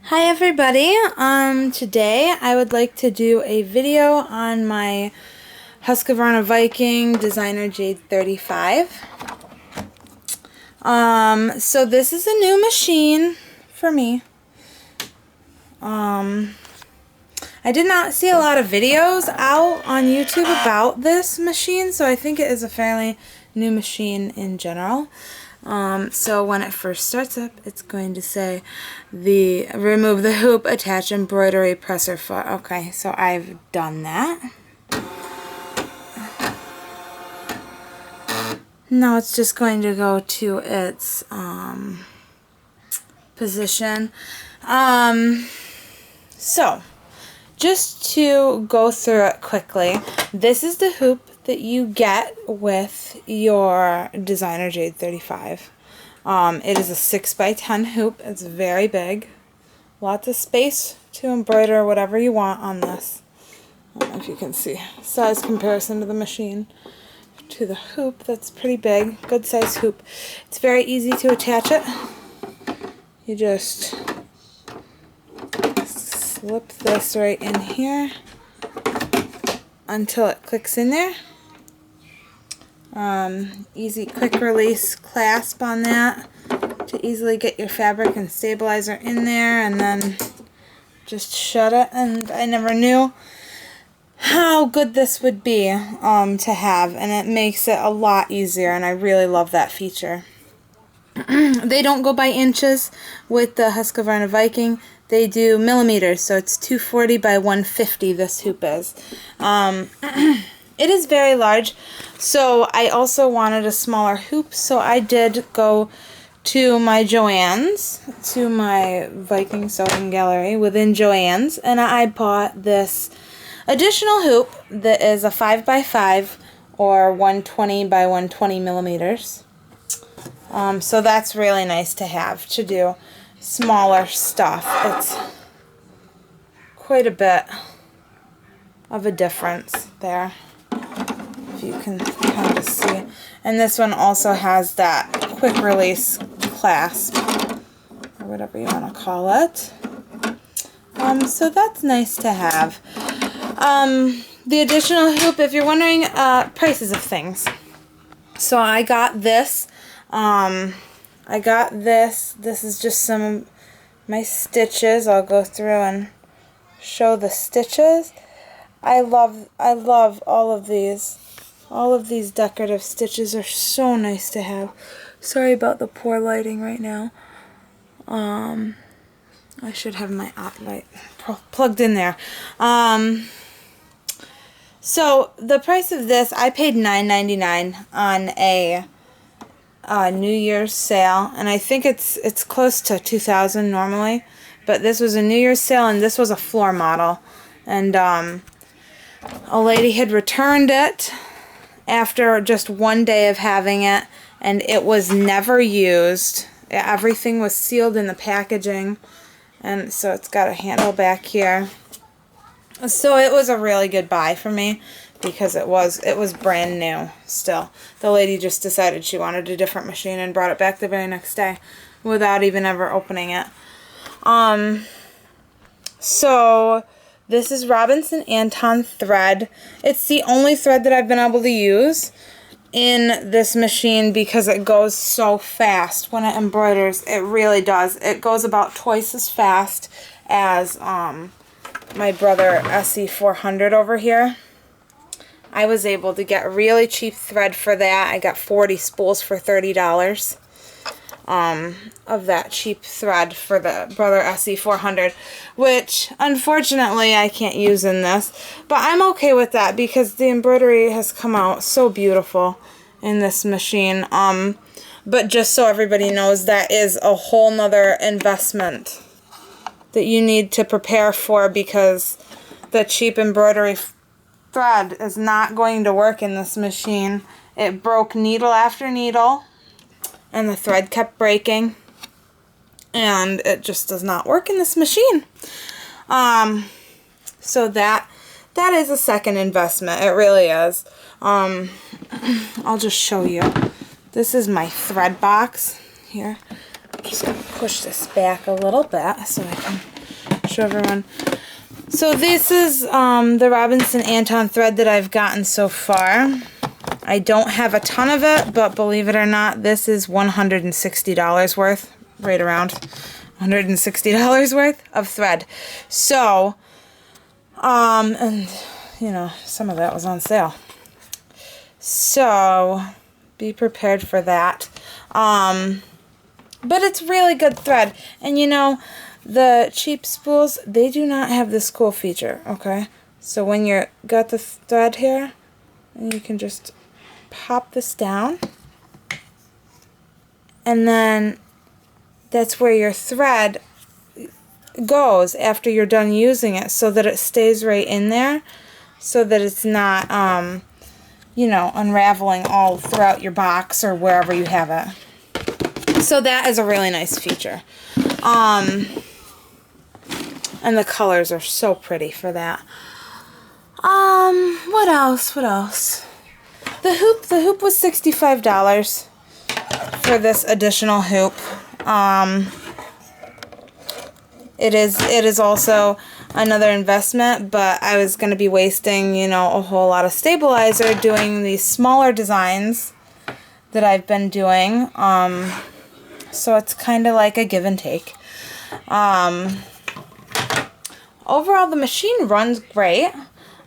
Hi everybody, today I would like to do a video on my Husqvarna Viking Designer Jade 35. So this is a new machine for me. I did not see a lot of videos out on YouTube about this machine, so I think it is a fairly new machine in general. So when it first starts up, it's going to say remove the hoop, attach embroidery presser foot. Okay, so I've done that. Now it's just going to go to its position. So just to go through it quickly, this is the hoop that you get with your Designer Jade 35. It is a 6x10 hoop. It's very big. Lots of space to embroider whatever you want on this. I don't know if you can see. Size comparison to the machine. To the hoop, that's pretty big. Good size hoop. It's very easy to attach it. You just slip this right in here until it clicks in there. Easy quick release clasp on that to easily get your fabric and stabilizer in there, and then just shut it. And I never knew how good this would be to have, and it makes it a lot easier, and I really love that feature. They don't go by inches with the Husqvarna Viking. They do millimeters, so it's 240 by 150 this hoop is. It is very large, so I also wanted a smaller hoop, so I did go to my Joann's, to my Viking Sewing Gallery within Joann's, and I bought this additional hoop that is a 5x5 or 120 by 120 millimeters. So that's really nice to have to do smaller stuff. It's quite a bit of a difference there, if you can kind of see. And this one also has that quick release clasp, or whatever you want to call it. So that's nice to have. The additional hoop, if you're wondering prices of things. So I got this. This is just some of my stitches. I'll go through and show the stitches. I love all of these. All of these decorative stitches are so nice to have. Sorry about the poor lighting right now. I should have my op light plugged in there. So the price of this, I paid $9.99 on a New Year's sale, and I think it's close to $2,000 normally, but this was a New Year's sale, and this was a floor model, and a lady had returned it after just one day of having it, and it was never used. Everything was sealed in the packaging, and so it's got a handle back here. So it was a really good buy for me, because it was brand new still. The lady just decided she wanted a different machine and brought it back the very next day without even ever opening it. So this is Robinson Anton thread. It's the only thread that I've been able to use in this machine because it goes so fast when it embroiders. It really does. It goes about twice as fast as my brother SE400 over here. I was able to get really cheap thread for that. I got 40 spools for $30 of that cheap thread for the Brother SE400, which unfortunately I can't use in this, but I'm okay with that because the embroidery has come out so beautiful in this machine. But just so everybody knows, that is a whole nother investment that you need to prepare for, because the cheap embroidery thread is not going to work in this machine. It broke needle after needle, and the thread kept breaking, and it just does not work in this machine. So that is a second investment. It really is. I'll just show you. This is my thread box here. I'm just going to push this back a little bit so I can show everyone. So this is the Robinson Anton thread that I've gotten so far. I don't have a ton of it, but believe it or not, this is $160 worth, right around $160 worth of thread. So, and you know, some of that was on sale. So, be prepared for that. But it's really good thread. And you know, the cheap spools, they do not have this cool feature, okay? So when you're got the thread here, you can just pop this down, and then that's where your thread goes after you're done using it, so that it stays right in there, so that it's not you know, unraveling all throughout your box or wherever you have it. So that is a really nice feature. And the colors are so pretty for that. What else? The hoop was $65 for this additional hoop. It is also another investment, but I was going to be wasting, you know, a whole lot of stabilizer doing these smaller designs that I've been doing. So it's kind of like a give and take. Overall, the machine runs great.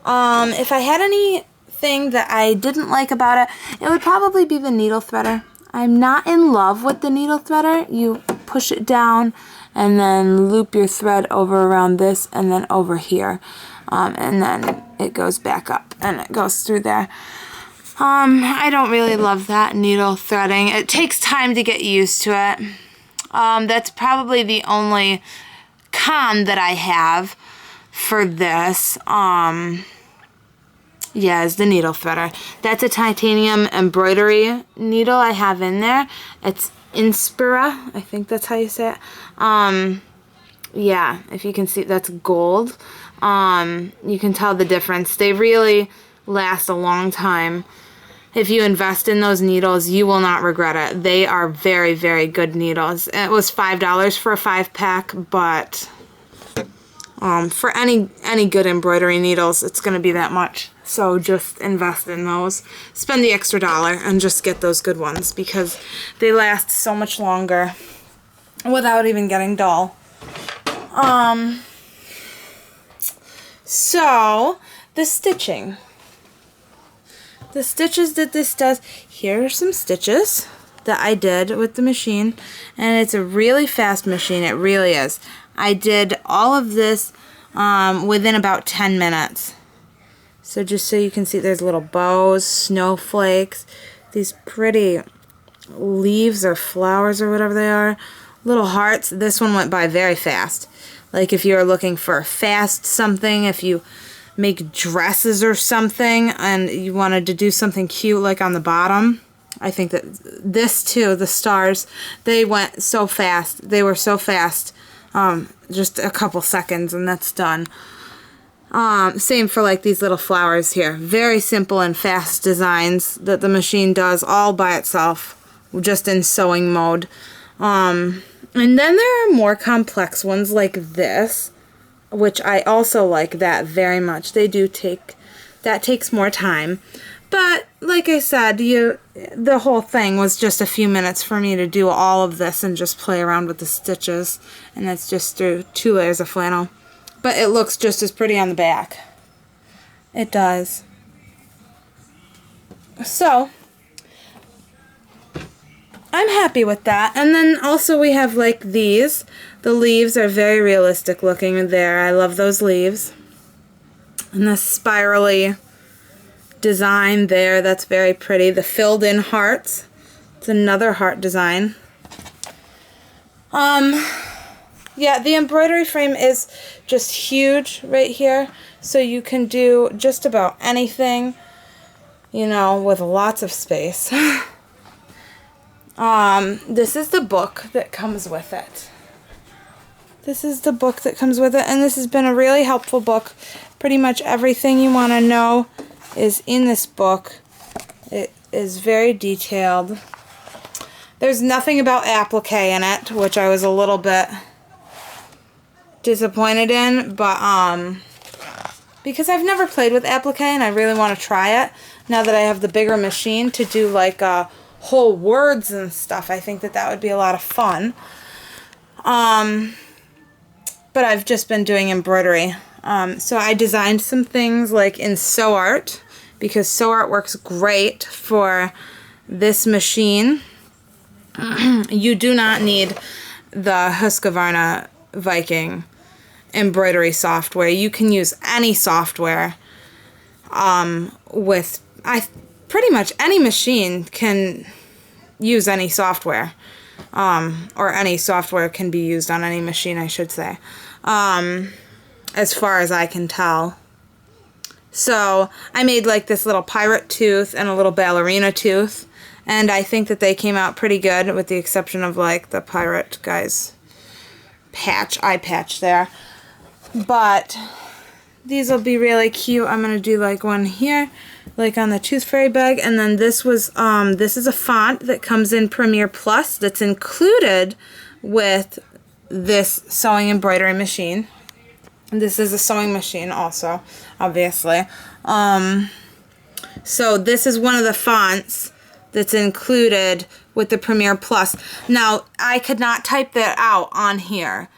If I had anything that I didn't like about it, it would probably be the needle threader. I'm not in love with the needle threader. You push it down and then loop your thread over around this and then over here. And then it goes back up and it goes through there. I don't really love that needle threading. It takes time to get used to it. That's probably the only con that I have for this. Yeah, is the needle threader. That's a titanium embroidery needle I have in there. It's Inspira, I think that's how you say it. Yeah, if you can see, that's gold. You can tell the difference. They really last a long time. If you invest in those needles, you will not regret it. They are very, very good needles. It was $5 for a 5-pack, but for any good embroidery needles, it's going to be that much. So just invest in those. Spend the extra $1 and just get those good ones because they last so much longer without even getting dull. So the stitching. The stitches that this does, here are some stitches that I did with the machine, and it's a really fast machine, it really is. I did all of this within about 10 minutes. So just so you can see, there's little bows, snowflakes, these pretty leaves or flowers or whatever they are, little hearts. This one went by very fast. Like if you're looking for a fast something, if you make dresses or something and you wanted to do something cute like on the bottom. I think that this too, the stars, they went so fast. They were so fast, just a couple seconds and that's done. Same for like these little flowers here. Very simple and fast designs that the machine does all by itself, just in sewing mode. And then there are more complex ones like this, which I also like that very much. They do take, that takes more time. But like I said, the whole thing was just a few minutes for me to do all of this and just play around with the stitches. And that's just through 2 layers of flannel. But it looks just as pretty on the back. It does. So I'm happy with that. And then also we have like these. The leaves are very realistic looking there. I love those leaves. And the spirally design there, that's very pretty. The filled in hearts. It's another heart design. Yeah, the embroidery frame is just huge right here. So you can do just about anything, you know, with lots of space. This is the book that comes with it. This is the book that comes with it, and this has been a really helpful book. Pretty much everything you want to know is in this book. It is very detailed. There's nothing about applique in it, which I was a little bit disappointed in, but because I've never played with applique and I really want to try it now that I have the bigger machine to do like whole words and stuff. I think that that would be a lot of fun. But I've just been doing embroidery. So I designed some things like in Sew Art, because Sew Art works great for this machine. You do not need the Husqvarna Viking embroidery software. You can use any software with pretty much any machine can use any software, or any software can be used on any machine, I should say, as far as I can tell. So I made like this little pirate tooth and a little ballerina tooth, and I think that they came out pretty good, with the exception of like the pirate guy's eye patch there. But these will be really cute. I'm gonna do like one here, like on the Tooth Fairy bag, and then this was this is a font that comes in Premiere Plus that's included with this sewing embroidery machine. This is a sewing machine also, obviously. So this is one of the fonts that's included with the Premiere Plus. Now, I could not type that out on here.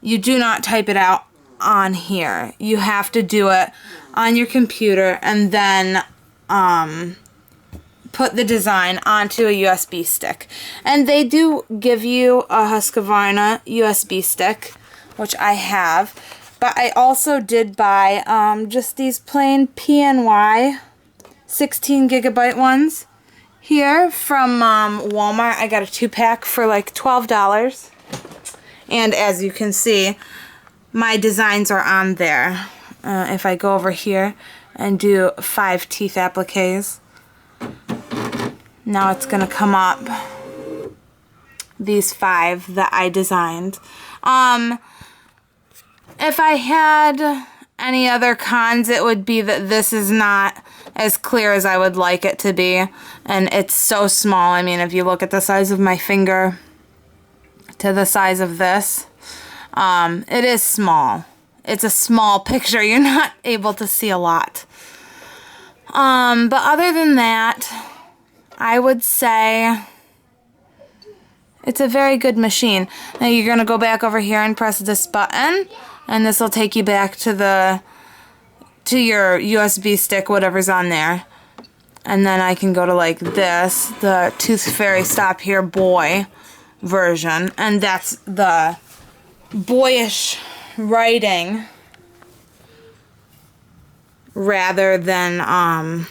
You do not type it out on here. You have to do it on your computer and then put the design onto a USB stick. And they do give you a Husqvarna USB stick, which I have. But I also did buy just these plain PNY 16 gigabyte ones here from Walmart. I got a 2-pack for like $12. And as you can see, my designs are on there. If I go over here and do 5 teeth appliques, now it's going to come up, these 5 that I designed. If I had any other cons, it would be that this is not as clear as I would like it to be. And it's so small. I mean, if you look at the size of my finger to the size of this, it is small. It's a small picture. You're not able to see a lot. But other than that, I would say it's a very good machine. Now you're going to go back over here and press this button, and this will take you back to your USB stick, whatever's on there. And then I can go to like this, the Tooth Fairy Stop Here Boy version, and that's the boyish writing rather than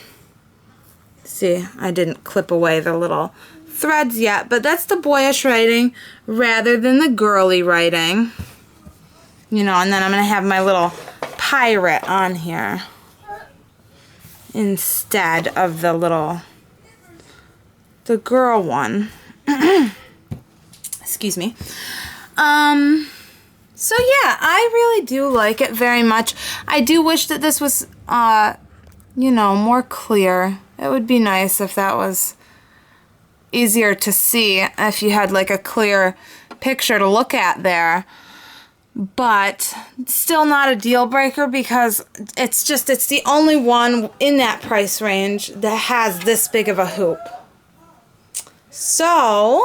see, I didn't clip away the little threads yet, but that's the boyish writing rather than the girly writing, you know. And then I'm gonna have my little pirate on here instead of the girl one. Excuse me. So yeah, I really do like it very much. I do wish that this was, you know, more clear. It would be nice if that was easier to see, if you had like a clear picture to look at there. But still not a deal breaker, because it's the only one in that price range that has this big of a hoop. So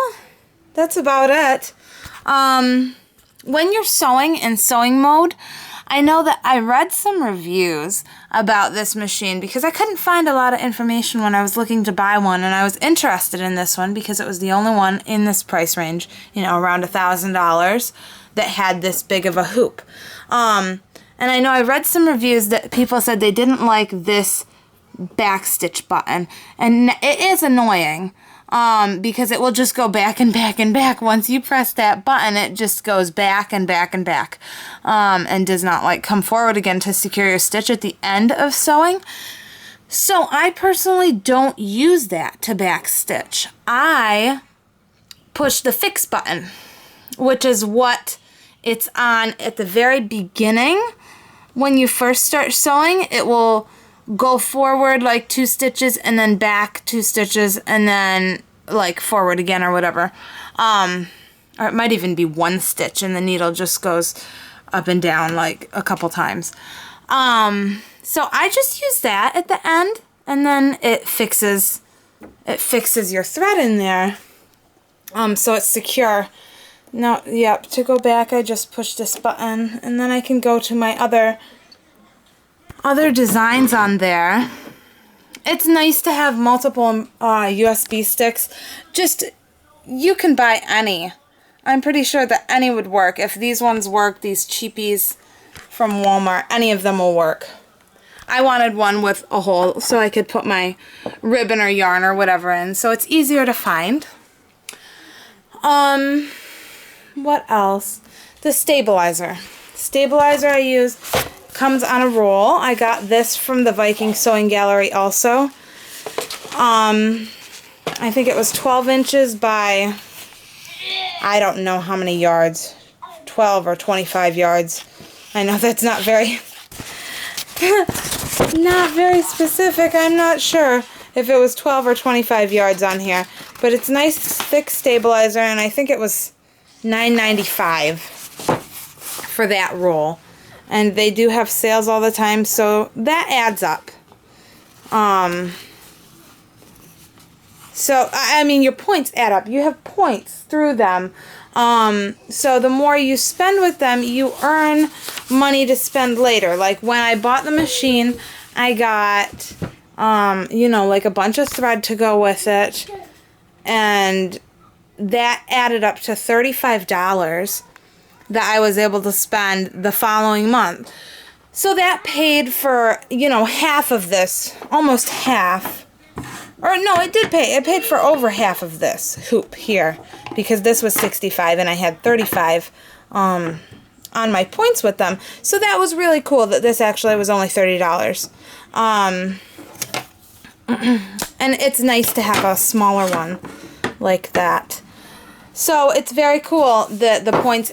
that's about it. When you're sewing in sewing mode, I know that I read some reviews about this machine because I couldn't find a lot of information when I was looking to buy one, and I was interested in this one because it was the only one in this price range, you know, around $1,000, that had this big of a hoop. And I know I read some reviews that people said they didn't like this backstitch button, and it is annoying. Because it will just go back and back and back. Once you press that button, it just goes back and back and back, and does not like come forward again to secure your stitch at the end of sewing. So I personally don't use that to backstitch. I push the fix button, which is what it's on at the very beginning. When you first start sewing, it will go forward like 2 stitches and then back 2 stitches and then like forward again or whatever. Or it might even be 1 stitch and the needle just goes up and down like a couple times. So I just use that at the end, and then it fixes your thread in there. So it's secure. Now, yep, to go back, I just push this button, and then I can go to my other designs on there. It's nice to have multiple USB sticks. Just, you can buy any. I'm pretty sure that any would work. If these ones work, these cheapies from Walmart, any of them will work. I wanted one with a hole so I could put my ribbon or yarn or whatever in, so it's easier to find. What else? The stabilizer. Stabilizer I use comes on a roll. I got this from the Viking Sewing Gallery also. I think it was 12 inches by, I don't know how many yards, 12 or 25 yards. I know that's not very, not very specific. I'm not sure if it was 12 or 25 yards on here, but it's nice thick stabilizer, and I think it was $9.95 for that roll. And they do have sales all the time, so that adds up. So, I mean, your points add up. You have points through them. So the more you spend with them, you earn money to spend later. Like when I bought the machine, I got, you know, like a bunch of thread to go with it. And that added up to $35 that I was able to spend the following month. So that paid for, you know, half of this, almost half. Or no, it did pay. It paid for over half of this hoop here, because this was $65 and I had $35 on my points with them. So that was really cool that this actually was only $30. And it's nice to have a smaller one like that. So it's very cool that the points